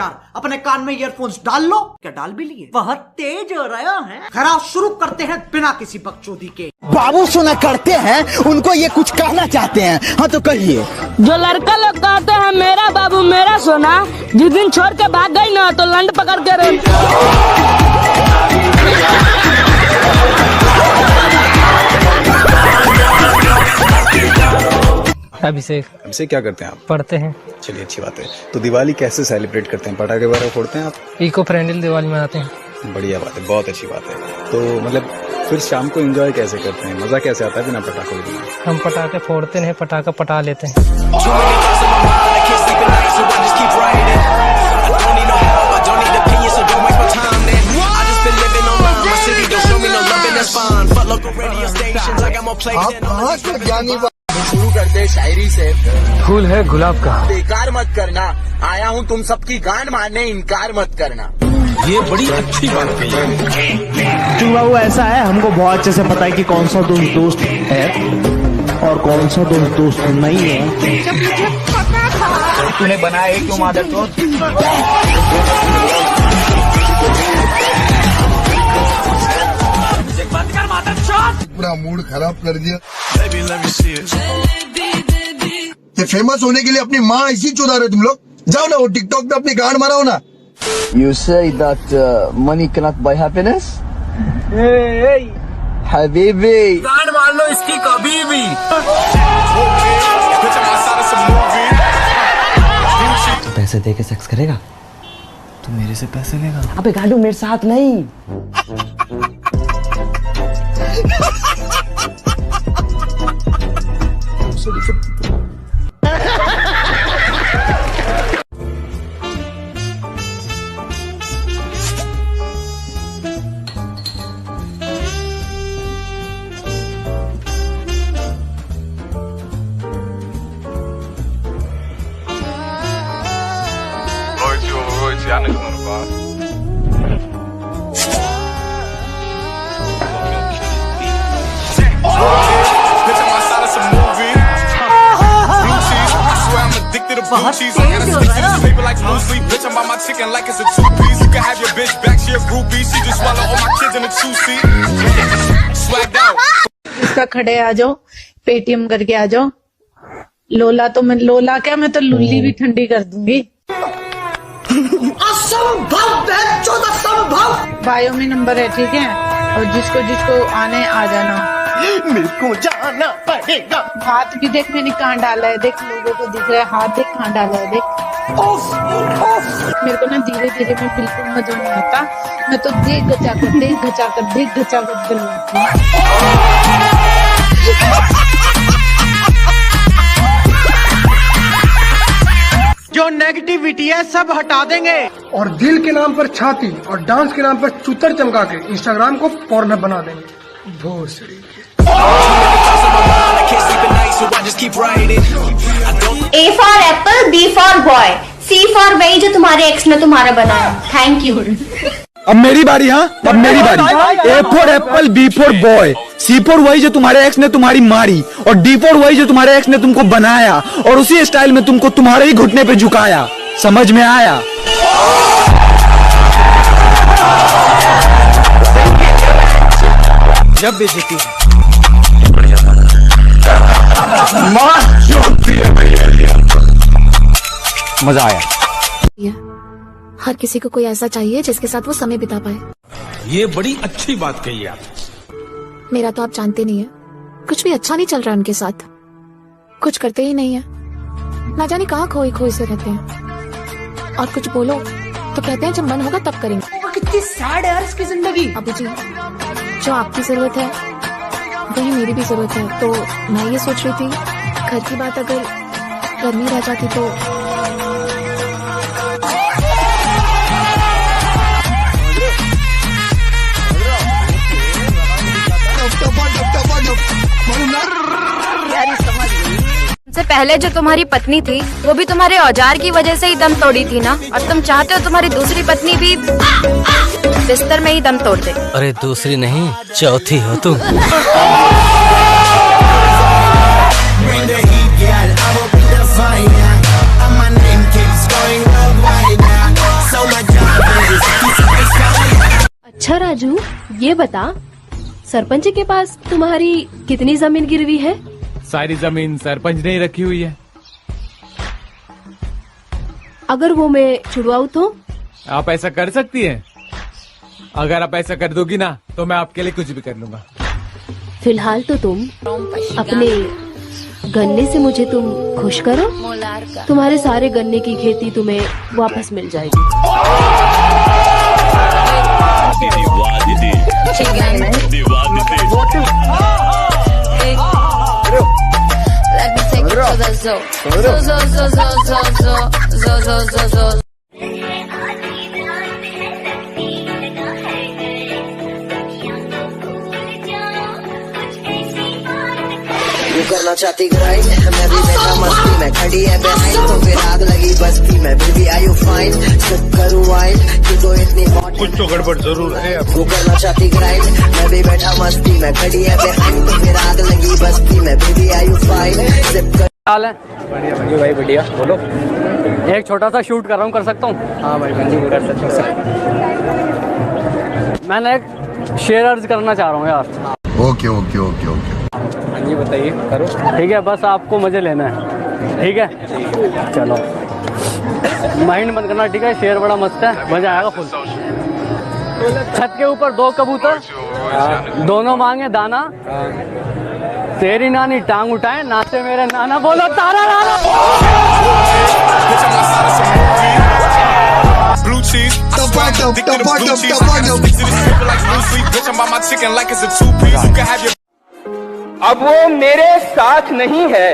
यार, अपने कान में ईयरफोन्स डाल लो। क्या डाल भी लिए? बहुत तेज हो रहा है। खैर शुरू करते हैं बिना किसी बकचोदी के। बाबू सुना करते हैं, उनको ये कुछ कहना चाहते हैं। हाँ तो कहिए। जो लड़का लोग कहते हैं मेरा बाबू मेरा सोना, जिस दिन छोड़ के भाग गई ना तो लंड पकड़ के अभिषेक क्या करते हैं आप? पढ़ते हैं। चलिए अच्छी बात है। तो दिवाली कैसे सेलिब्रेट करते हैं? पटाखे वगैरह फोड़ते हैं आप? इको फ्रेंडली दिवाली मनाते हैं। बढ़िया बात है, बहुत अच्छी बात है। तो मतलब फिर शाम को एंजॉय कैसे करते हैं? मजा कैसे आता है बिना पटाखों के? हम पटाखे फोड़ते नहीं, पटाखा पटा लेते हैं। शुरू करते शायरी से। फूल है गुलाब का, बेकार मत करना, आया हूँ तुम सबकी गांड मारने, इनकार मत करना। ये बड़ी अच्छी बात कही है। क्यों बाबू ऐसा है, हमको बहुत अच्छे से पता है कि कौन सा दोस्त है और कौन सा दोस्त नहीं है। जब मुझे पता था। तूने बनाया क्यों मादर तो? पूरा मूड खराब कर दिया। ये फेमस होने के लिए अपनी माँ इसी चुरा रहे तुम लोग। जाओ ना वो टिकटॉक पे अपनी गांड माराओ ना। You say that money cannot buy happiness? Hey, Habibi. गांड मार लो इसकी कभी भी। तो पैसे दे के सेक्स करेगा? तू मेरे से पैसे लेगा? अबे गांडू मेरे साथ नहीं। इसका खड़े आ जाओ, पेटीएम करके आ जाओ। लोला तो मैं लोला क्या, मैं तो लुल्ली भी ठंडी कर दूंगी। असंभव है, जो असंभव। बायो में नंबर है, ठीक है, और जिसको आने आ जाना। मेरे को जाना पड़ेगा। हाथ भी देख मैंने कहाँ डाला है, देख लोगों को दिख रहा है, हाथ देख कहाँ डाला है, देख। मेरे को ना धीरे धीरे में बिल्कुल मजा नहीं आता, मैं तो देख घचा कर बनवाती हूँ। जो नेगेटिविटी है सब हटा देंगे। और दिल के नाम पर छाती और डांस के नाम पर चूतर चमका के इंस्टाग्राम को पॉर्न बना देंगे। भोसड़ी A for apple, B for boy, C for वही जो तुम्हारे एक्स ने तुम्हारा बनाया। Thank you. अब मेरी बारी। हाँ अब मेरी बारी। A for apple, B for boy, C for वही जो तुम्हारे एक्स ने तुम्हारी मारी, और D for वही जो तुम्हारे एक्स ने तुमको बनाया और उसी स्टाइल में तुमको तुम्हारे ही घुटने पे झुकाया। समझ में आया? जब बेइज्जती मजा आया। हर किसी को कोई ऐसा चाहिए जिसके साथ वो समय बिता पाए। ये बड़ी अच्छी बात कही आप। मेरा तो आप जानते नहीं है, कुछ भी अच्छा नहीं चल रहा उनके साथ, कुछ करते ही नहीं है, ना जाने कहाँ खोई से रहते हैं, और कुछ बोलो तो कहते हैं जब मन होगा तब करेंगे। कितनी सैड है यार इसकी जिंदगी। अबू जी, जो आपकी जरूरत है वही मेरी भी जरूरत है, तो मैं ये सोच रही थी घर की बात अगर करनी रह जाती तो। से पहले जो तुम्हारी पत्नी थी वो भी तुम्हारे औजार की वजह से ही दम तोड़ी थी ना, और तुम चाहते हो तुम्हारी दूसरी पत्नी भी बिस्तर में ही दम तोड़ दे। अरे दूसरी नहीं, चौथी हो तुम। अच्छा राजू, ये बता, सरपंच के पास तुम्हारी कितनी जमीन गिरवी है? सारी जमीन सरपंच ने ही रखी हुई है। अगर वो मैं छुड़वाऊँ तो? आप ऐसा कर सकती हैं? अगर आप ऐसा कर दोगी ना तो मैं आपके लिए कुछ भी कर लूंगा। फिलहाल तो तुम अपने गन्ने से मुझे तुम खुश करो, तुम्हारे सारे गन्ने की खेती तुम्हें वापस मिल जाएगी। वो करना चाहती ग्राइंड, मैं भी बैठा मस्ती में, खड़ी है बिहाइंड तो फिर आग लगी बस्ती में। Baby are you fine, sip करूं वाइन, तू तो इतनी हॉट, कुछ तो गड़बड़ जरूर है। वो करना चाहती ग्राइंड, मैं भी बैठा मस्ती में, खड़ी है बिहाइंड तो फिर आग लगी बस्ती में। Baby are you fine, sip कर। हाल है? बढ़िया मंजू भाई, बढ़िया। बोलो। एक छोटा सा शूट कर रहा हूँ, कर सकता हूँ? हाँ भाई मंजू, कर सकते हो। मैंने एक शेयर अर्ज करना चाह रहा हूँ यार। Okay okay okay okay. हाँ जी बताइए, करो। ठीक है, बस आपको मजे लेना है। ठीक है, चलो माइंड बंद करना। ठीक है, शेयर बड़ा मस्त है, मजा आएगा फुल। छत के ऊपर 2 कबूतर, दोनों मांगे दाना, तेरी नानी टांग उठाए, नाचे मेरे नाना, बोलो तारा नाना। अब वो मेरे साथ नहीं है,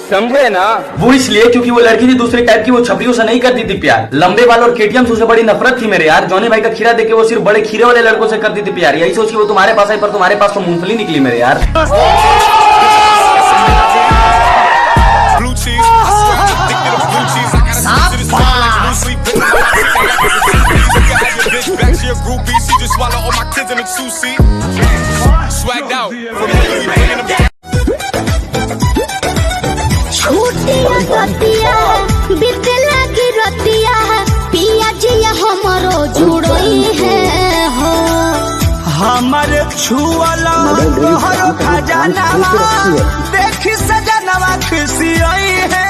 समझे ना? वो इसलिए क्योंकि वो लड़की थी दूसरे टाइप की, वो छपरियों से नहीं करती थी प्यार। लंबे बाल और केटीएम से उसे बड़ी नफरत थी मेरे यार। जॉनी भाई का खीरा देखे वो सिर्फ बड़े खीरे वाले लड़कों से करती थी प्यार। यही सोच के वो तुम्हारे पास आई, पर तुम्हारे पास तो मूंगफली निकली मेरे यार। बितला की रतिया पिया जिया हमरो जुड़ई है हो, हमर छुअला हरो खजाना देखी सजनवा खुशी आई है।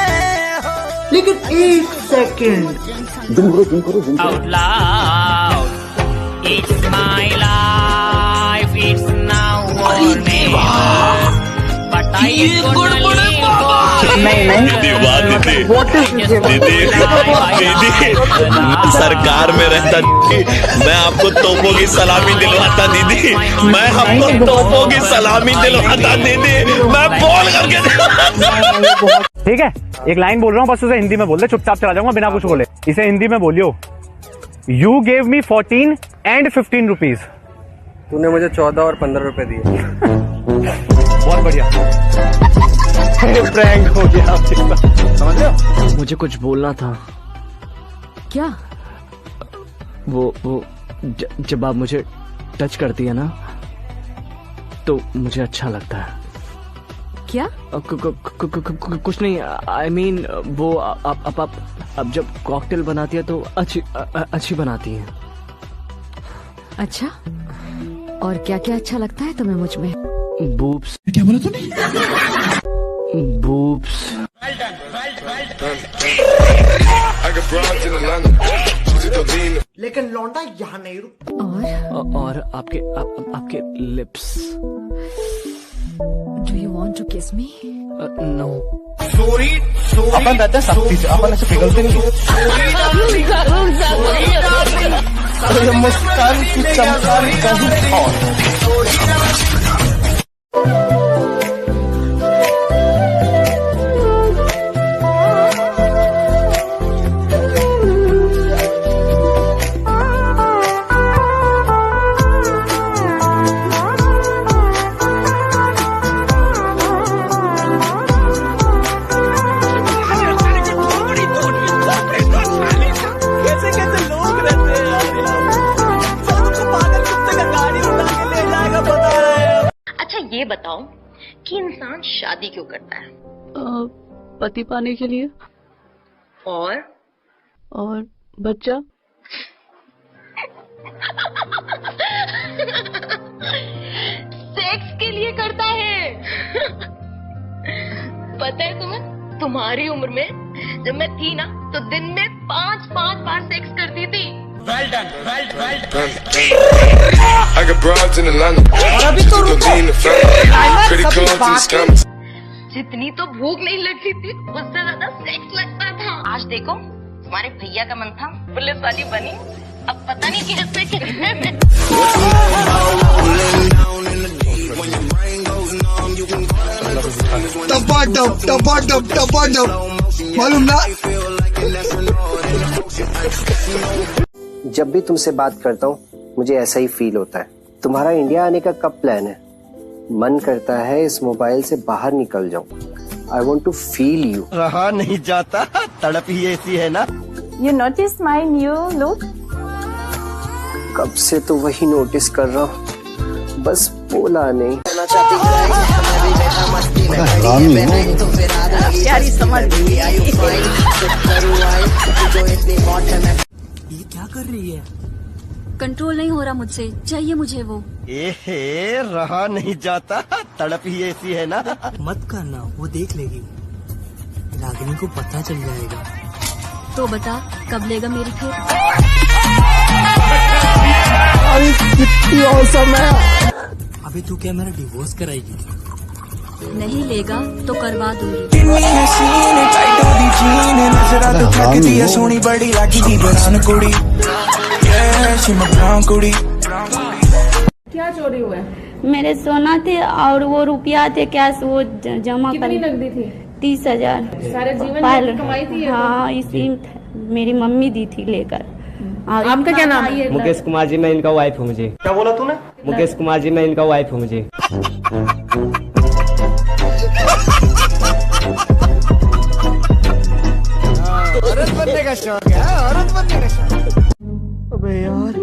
लेकिन एक second, Out loud, it's my life, it's now or never. But I gonna live दीदी सरकार में रहता मैं आपको तोपों की सलामी दिलवाता दीदी, मैं आपको तोपों की सलामी दिलवाता दीदी, मैं बोल करके। ठीक है, एक लाइन बोल रहा हूँ, बस उसे हिंदी में बोल दे, चुपचाप चला जाऊंगा बिना कुछ बोले। इसे हिंदी में बोलियो। You gave me 14 and 15 rupees. तूने मुझे 14 और 15 रुपए दिए। बहुत बढ़िया। प्रैंक हो गया आपके साथ, समझ रहे हो? मुझे कुछ बोलना था। क्या? वो जब आप मुझे टच करती है ना तो मुझे अच्छा लगता है। क्या? कुछ नहीं, आई मीन वो आप जब कॉकटेल बनाती है तो अच्छी बनाती है। अच्छा, और क्या क्या अच्छा लगता है तुम्हें मुझ में? बूब्स। क्या बोला तूने? बूब्स। लेकिन लौंडा यहाँ नहीं रुकता। और आपके lips. Do you want to kiss me? No. अपन रहते हैं सख्ती से, अपन ऐसे पिघलते नहीं। मुस्कान की चमकार कहीं और। ये बताओ कि इंसान शादी क्यों करता है? पति पाने के लिए। और बच्चा। तुम्हारी उम्र में जब मैं थी ना तो दिन में 5 बार सेक्स करती थी। I got broads in Atlanta. Credit cards and scams. जितनी तो भूख नहीं लगती थी उससे ज्यादा सेक्स लगता था। आज देखो तुम्हारे भैया का मन था पुलिस वाली बनी, अब पता नहीं कैसे कैसे टपा मालूम ना। जब भी तुमसे बात करता हूँ मुझे ऐसा ही फील होता है। तुम्हारा इंडिया आने का कब प्लान है? मन करता है इस मोबाइल से बाहर निकल जाऊं। I want to feel you. रहा नहीं जाता, तड़प ही ऐसी है ना। You notice my new look? कब से तो वही नोटिस कर रहा हूँ, बस बोला नहीं। प्यारी समझ ये क्या कर रही है? कंट्रोल नहीं हो रहा मुझसे, चाहिए मुझे वो। एहे, रहा नहीं जाता, तड़प ही ऐसी है ना। मत करना, वो देख लेगी, रागिनी को पता चल जाएगा। तो बता कब लेगा मेरी खेत? कितनी औसम है। अबे तू क्या मेरा डिवोर्स कराएगी? नहीं लेगा तो करवा दूंगी। सोनी बड़ी लागी दी बरान कुड़ी, क्या चोरी हुआ है? मेरे सोना थे और वो रुपया थे कैश, वो जमा कितनी नकदी थी? 30,000। सारे जीवन भर की कमाई थी। हाँ, इसी मेरी मम्मी दी थी लेकर। आपका क्या नाम है? मुकेश कुमार जी, मैं इनका वाइफ हूँ। मुझे क्या बोला तूने? मुकेश कुमार जी, मैं इनका वाइफ हूँ। मुझे औरत बनने का शौक है, औरत बनने का शौक। अबे यार,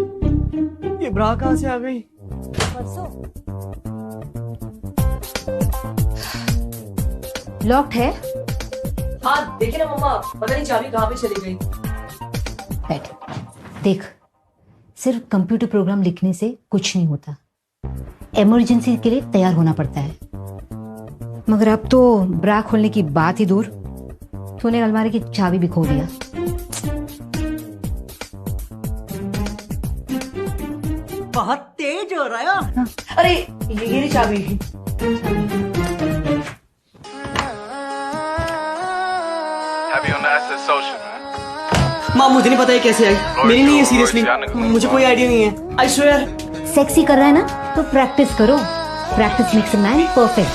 ये ब्रा कहाँ से आ गई? लॉक्ड है? हाँ देखिए ना मम्मा, पता नहीं चाबी कहाँ पे चली गई। बैठ, देख, सिर्फ कंप्यूटर प्रोग्राम लिखने से कुछ नहीं होता, इमरजेंसी के लिए तैयार होना पड़ता है। मगर अब तो ब्रा खोलने की बात ही दूर, तूने अलमारी की चाबी भी खो दिया। बहुत तेज हो रहा है। अरे ये रही चाबी। माँ मुझे नहीं पता ये कैसे आई, मेरी नहीं है सीरियसली, मुझे कोई आइडिया नहीं है। I swear. सेक्सी कर रहा है ना तो प्रैक्टिस करो, practice makes a man perfect.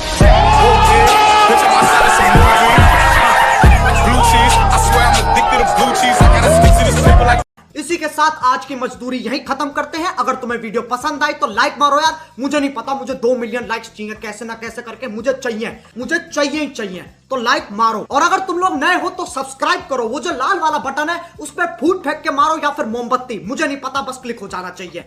इसी के साथ आज की मजदूरी यहीं खत्म करते हैं। अगर तुम्हें वीडियो पसंद आई तो लाइक मारो यार। मुझे नहीं पता, मुझे 2 मिलियन लाइक्स चाहिए, कैसे ना कैसे करके मुझे चाहिए ही चाहिए। तो लाइक मारो, और अगर तुम लोग नए हो तो सब्सक्राइब करो। वो जो लाल वाला बटन है उस पर फूट फेंक के मारो या फिर मोमबत्ती, मुझे नहीं पता, बस क्लिक हो जाना चाहिए।